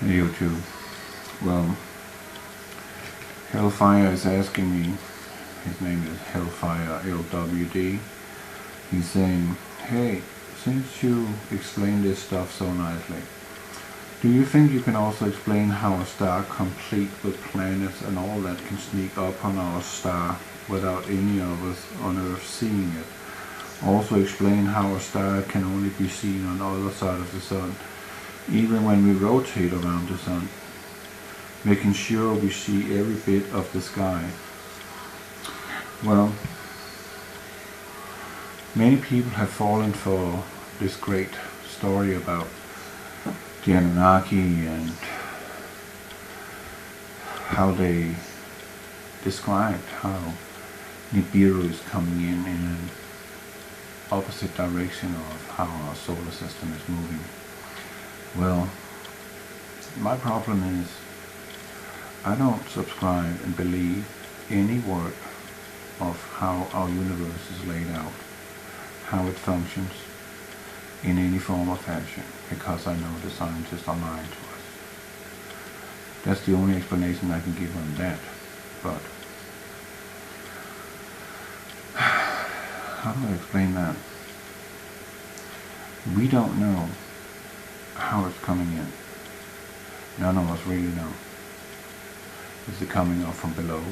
YouTube. Well, Hellfire is asking me, his name is Hellfire LWD, he's saying, hey, since you explain this stuff so nicely, do you think you can also explain how a star complete with planets and all that can sneak up on our star without any of us on Earth seeing it? Also explain how a star can only be seen on the other side of the sun, even when we rotate around the sun, making sure we see every bit of the sky. Well, many people have fallen for this great story about the Anunnaki and how they described how Nibiru is coming in an opposite direction of how our solar system is moving. Well, my problem is I don't subscribe and believe any word of how our universe is laid out, how it functions in any form or fashion, because I know the scientists are lying to us. That's the only explanation I can give on that. But how do I explain that? We don't know how it's coming in. None of us really know. Is it coming up from below?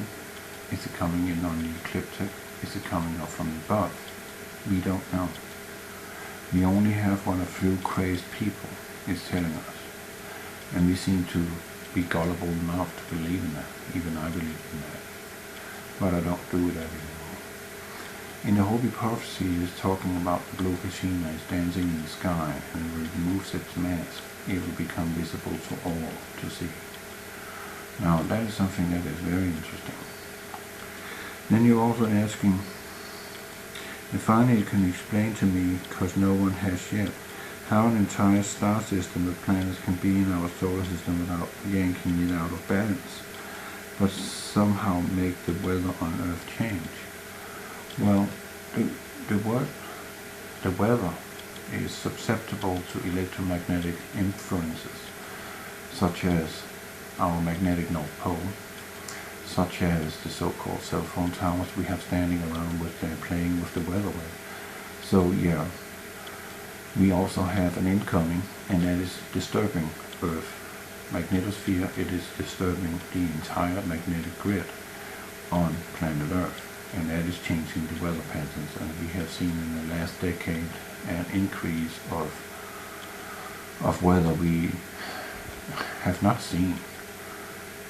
Is it coming in on the ecliptic? Is it coming up from above? We don't know. We only have what a few crazed people is telling us. And we seem to be gullible enough to believe in that. Even I believe in that. But I don't do it anymore. In the Holy Prophecy is talking about the blue Kashina is dancing in the sky, and it removes its mask. It will become visible to all to see. Now that is something that is very interesting. Then you're also asking, and finally you can explain to me, because no one has yet, how an entire star system of planets can be in our solar system without yanking it out of balance, but somehow make the weather on Earth change. Well, the weather is susceptible to electromagnetic influences, such as our magnetic North Pole, such as the so-called cell phone towers we have standing around with playing with the weather with. So yeah, we also have an incoming, and that is disturbing Earth magnetosphere. It is disturbing the entire magnetic grid on planet Earth, and that is changing the weather patterns. And we have seen in the last decade an increase of weather we have not seen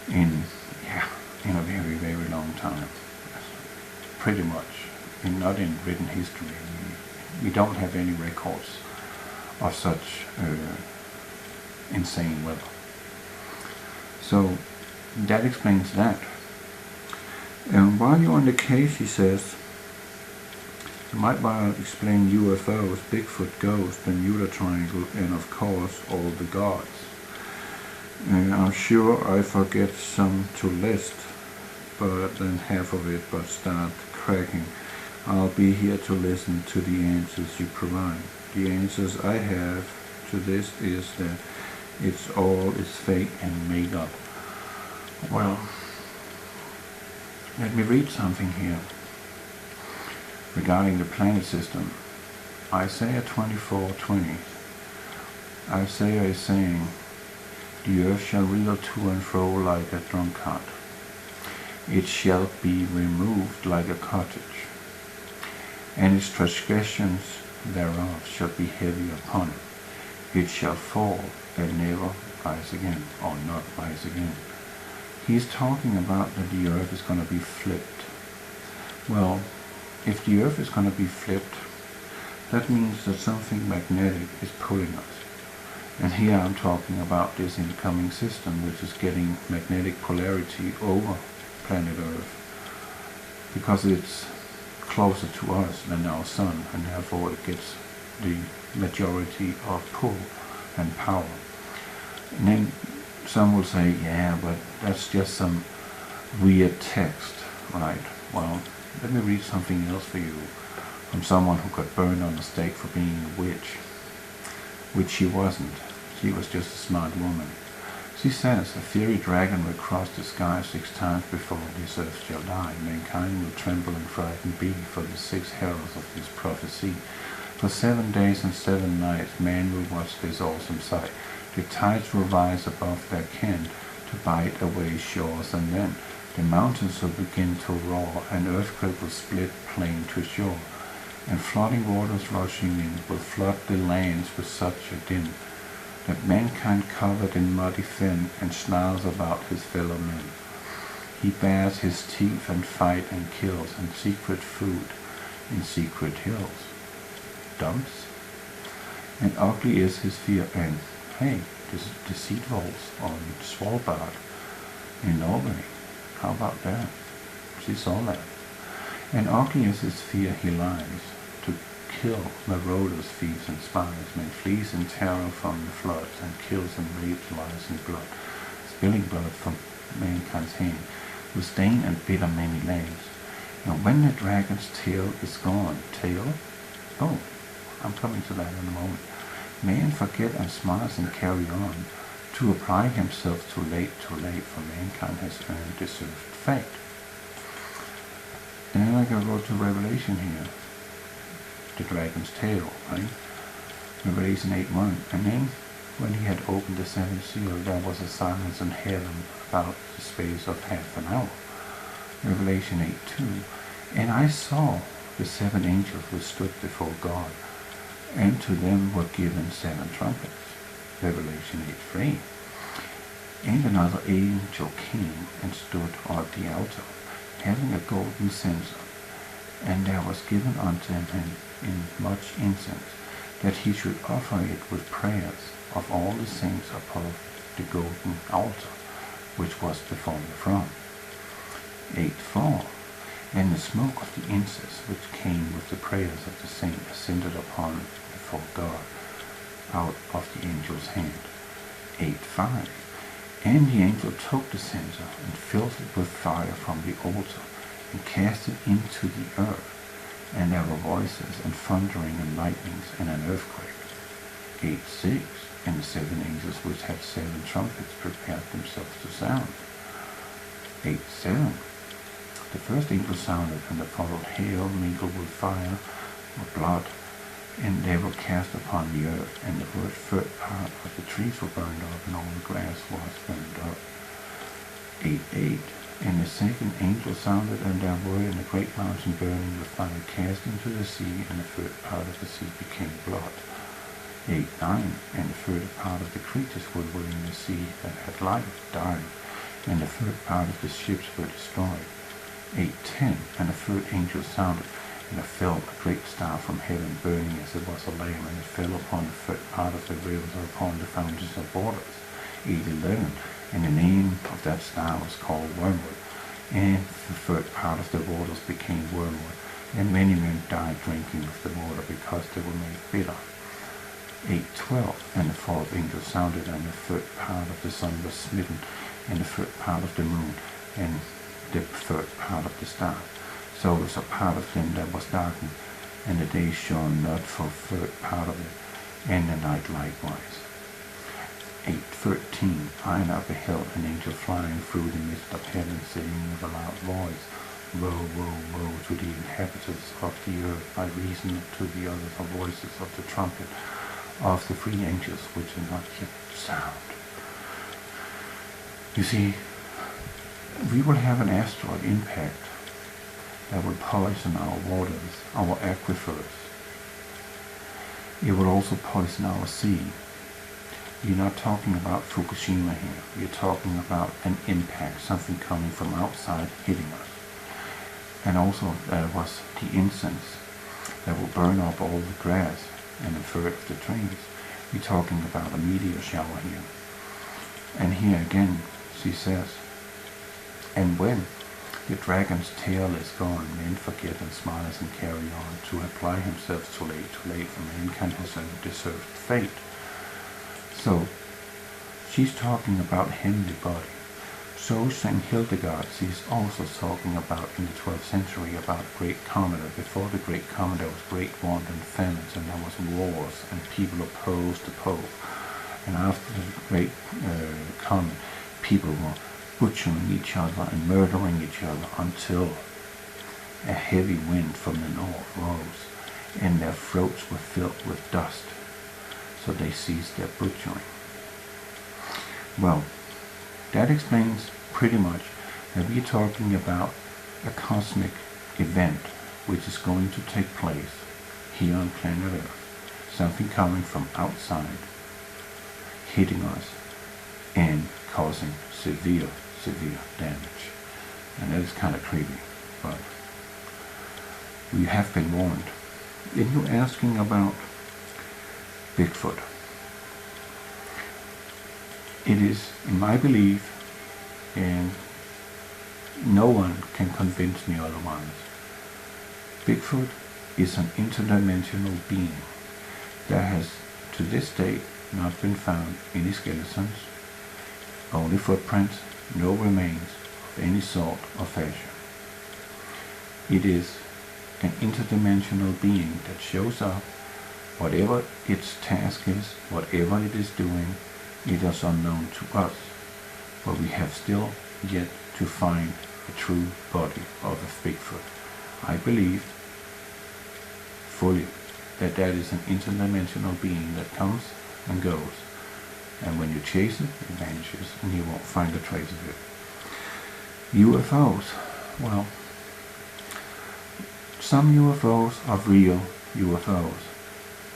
in a very, very long time. Pretty much, not in written history. We don't have any records of such insane weather. So that explains that. And while you're on the case, he says, you might want to explain UFOs, Bigfoot, Ghost, Bermuda Triangle, and of course all the gods. And I'm sure I forget some to list, but then half of it but start cracking. I'll be here to listen to the answers you provide. The answers I have to this is that it's fake and made up. Well, let me read something here regarding the planet system. Isaiah 24:20. Isaiah is saying, the earth shall reel to and fro like a drunkard. It shall be removed like a cottage, and its transgressions thereof shall be heavy upon it. It shall fall and never rise again, or not rise again. He's talking about that the earth is going to be flipped. Well, if the earth is going to be flipped, that means that something magnetic is pulling us. And here I'm talking about this incoming system, which is getting magnetic polarity over planet Earth, because it's closer to us than our sun, and therefore it gets the majority of pull and power. And then some will say, yeah, but that's just some weird text, right? Well, let me read something else for you from someone who got burned on the stake for being a witch, which she wasn't. She was just a smart woman. She says, a fiery dragon will cross the sky 6 times before this earth shall die. Mankind will tremble and frighten be for the 6 heralds of this prophecy. For 7 days and 7 nights man will watch this awesome sight. The tides will rise above their ken to bite away shores, and then the mountains will begin to roar, an earthquake will split plain to shore, and flooding waters rushing in will flood the lands with such a din that mankind covered in muddy fen and snarls about his fellow men. He bares his teeth and fight and kills, and secret food in secret hills dumps. And ugly is his fear, and hey, this deceitfuls on Svalbard in Norway. How about that? She saw that. And ugly is his fear, he lies to kill marauders, thieves and spies. Man flees in terror from the floods, and kills and rapes, lies in blood, spilling blood from mankind's hand, will stain and bitter many lands. And when the dragon's tail is gone, oh, I'm coming to that in a moment. Man forget and smiles and carry on, to apply himself too late, for mankind has earned deserved fate. And then I can go to Revelation here. The dragon's tail, right? Revelation 8:1. And then, when he had opened the 7th seal, there was a silence in heaven about the space of half an hour. Revelation 8:2. And I saw the 7 angels who stood before God, and to them were given 7 trumpets. Revelation 8:3. And another angel came and stood at the altar, having a golden censer, and there was given unto him in much incense, that he should offer it with prayers of all the saints upon the golden altar, which was before the throne. 8:4. And the smoke of the incense which came with the prayers of the saints ascended upon before God out of the angel's hand. 8:5. And the angel took the censer and filled it with fire from the altar and cast it into the earth, and there were voices and thundering and lightnings and an earthquake. 8:6. And the 7 angels which had 7 trumpets prepared themselves to sound. 8:7. The first angel sounded, and there followed hail mingled with fire or blood, and they were cast upon the earth, and the third part of the trees were burned up, and all the grass was burned up. 8:8. And the second angel sounded, and there were in the great mountain burning with fire cast into the sea, and the third part of the sea became blood. 8:9. And the third part of the creatures who were in the sea that had life died, and the third part of the ships were destroyed. 8:10. And the third angel sounded, and there fell a great star from heaven, burning as it was a lamb, and it fell upon the third part of the rivers, or upon the fountains of waters. 8:11. And the name of that star was called Wormwood, and the third part of the waters became wormwood, and many men died drinking of the water, because they were made bitter. 8:12. And the fourth angel sounded, and the third part of the sun was smitten, and the third part of the moon, and the third part of the stars. So was a part of them that was darkened, and the day shone not for the third part of it, and the night likewise. 8:13. I now beheld an angel flying through the midst of heaven, saying with a loud voice, Woe, woe, woe to the inhabitants of the earth, by reason to the others of voices of the trumpet of the 3 angels which are not yet sound. You see, we will have an asteroid impact that will poison our waters, our aquifers. It will also poison our sea. We're not talking about Fukushima here. We're talking about an impact, something coming from outside hitting us. And also there was the incense that will burn up all the grass and a third of the trees. We're talking about a meteor shower here. And here again, she says, and when the dragon's tail is gone, men forget and smiles and carry on, to apply himself too late, for mankind has earned deserved fate. So, she's talking about heavenly body. So St. Hildegard, she's also talking about, in the 12th century, about great comet. Before the great comet, there was great want and famines, and there was wars, and people opposed the Pope. And after the great comet, people were butchering each other and murdering each other until a heavy wind from the north rose and their throats were filled with dust, so they ceased their butchering. Well, that explains pretty much that we're talking about a cosmic event which is going to take place here on planet Earth. Something coming from outside, hitting us and causing severe damage. And that is kind of creepy, but we have been warned. If you're asking about Bigfoot, it is, in my belief, and no one can convince me otherwise, Bigfoot is an interdimensional being that has, to this date, not been found any skeletons, only footprints, no remains of any sort or fashion. It is an interdimensional being that shows up, whatever its task is, whatever it is doing, it is unknown to us, but we have still yet to find a true body of a Bigfoot. I believe fully that that is an interdimensional being that comes and goes, and when you chase it, it vanishes and you won't find a trace of it. UFOs, well, some UFOs are real UFOs,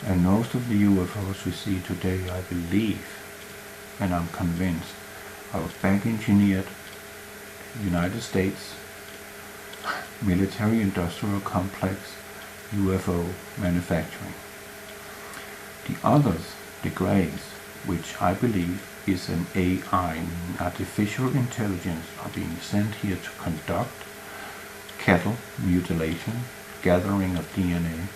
and most of the UFOs we see today, I believe, and I'm convinced, are back engineered United States military industrial complex UFO manufacturing. The others, the grays, which I believe is an AI, artificial intelligence, are being sent here to conduct cattle mutilation, gathering of DNA,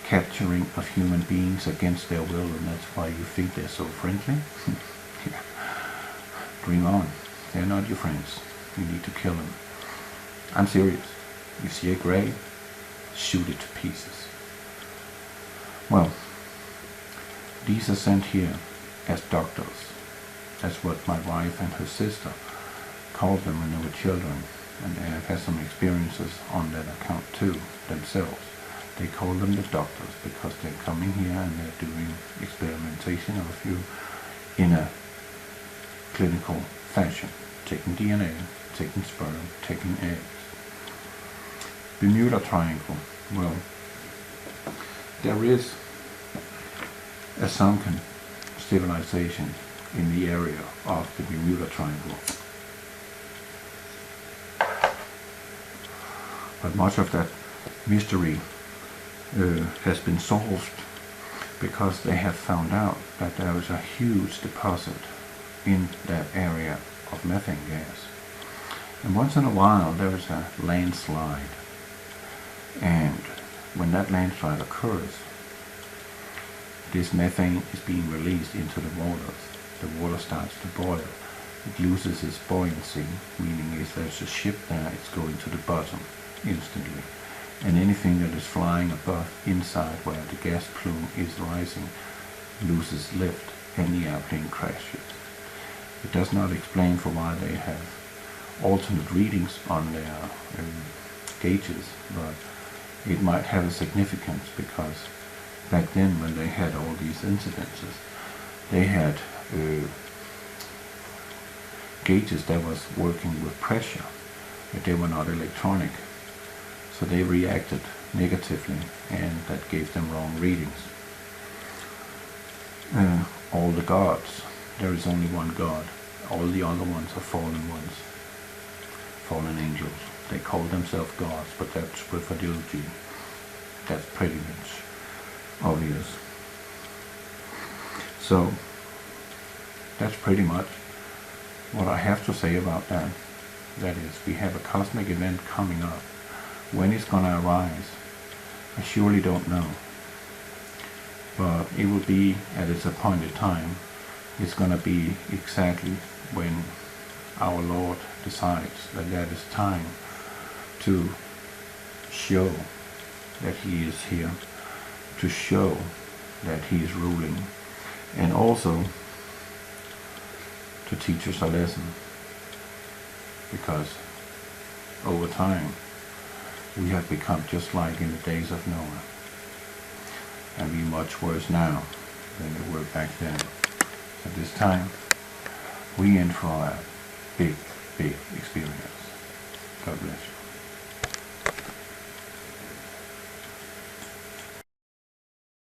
capturing of human beings against their will, and that's why you think they're so friendly? Yeah. Dream on. They're not your friends. You need to kill them. I'm serious. You see a gray, shoot it to pieces. Well, these are sent here as doctors. That's what my wife and her sister called them when they were children, and they have had some experiences on that account too themselves. They call them the doctors because they're coming here and they're doing experimentation of you in a clinical fashion, taking DNA, taking sperm, taking eggs. Bermuda Triangle. Well, there is a sunken civilization in the area of the Bermuda Triangle. But much of that mystery has been solved because they have found out that there is a huge deposit in that area of methane gas. And once in a while there is a landslide, and when that landslide occurs, this methane is being released into the waters. The water starts to boil. It loses its buoyancy, meaning if there's a ship there, it's going to the bottom instantly. And anything that is flying above, inside where the gas plume is rising, loses lift and the airplane crashes. It does not explain for why they have alternate readings on their gauges, but it might have a significance because back then when they had all these incidences, they had gauges that was working with pressure, but they were not electronic. So they reacted negatively, and that gave them wrong readings. All the gods, there is only one God. All the other ones are fallen ones, fallen angels. They call themselves gods, but that's with ideology. That's pretty much obvious. So that's pretty much what I have to say about that. That is, we have a cosmic event coming up. When it's going to arise, I surely don't know. But it will be at its appointed time. It's going to be exactly when our Lord decides that that is time to show that He is here, to show that He is ruling, and also to teach us a lesson, because over time we have become just like in the days of Noah, and be much worse now than they were back then. At this time, we in for a big, big experience. God bless you.